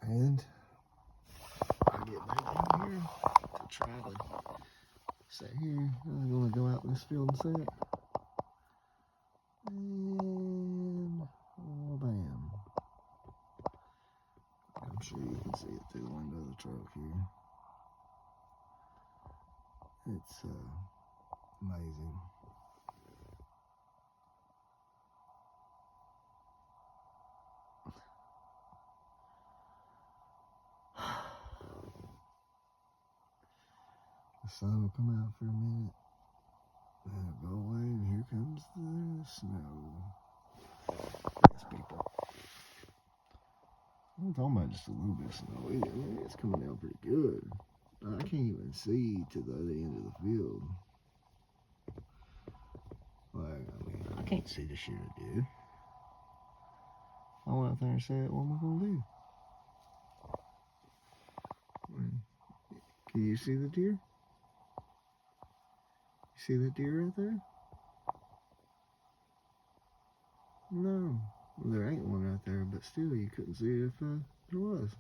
And I get back down here to try to sit here. I'm going to go out in this field and set. And oh, bam. I'm sure you can see it through the window of the truck here. It's amazing. The sun will come out for a minute, then it'll go away, and here comes the snow. Yes, people. I'm talking about just a little bit of snow. It's coming down pretty good. I can't even see to the other end of the field. I can't see the shit I did. I went out there and said, what am I going to do? Can you see the deer? You see that deer right there? No. Well, there ain't one right there, but still you couldn't see it if there was.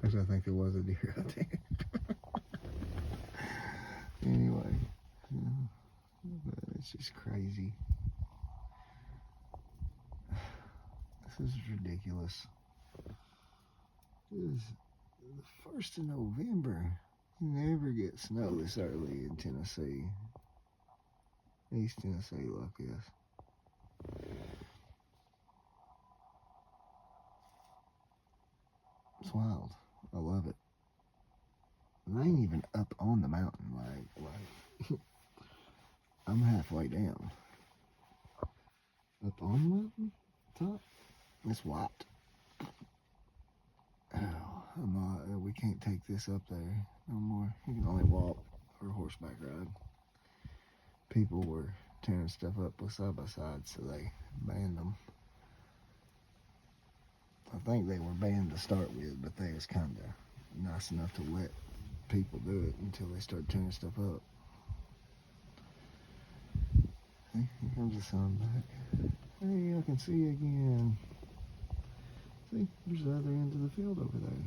Because I think there was a deer out there. Anyway, it's just crazy. This is ridiculous. It is the 1st of November. You never get snow this early in Tennessee. East Tennessee like this. It's wild. I love it. And I ain't even up on the mountain. Like I'm halfway down. Up on the mountain? Top? It's white. Oh, we can't take this up there no more. You can only walk or horseback ride. People were tearing stuff up with side-by-sides, so they banned them. I think they were banned to start with, but they was kind of nice enough to let people do it until they started tearing stuff up. Hey, here comes the sun back. Hey, I can see you again. See, there's the other end of the field over there.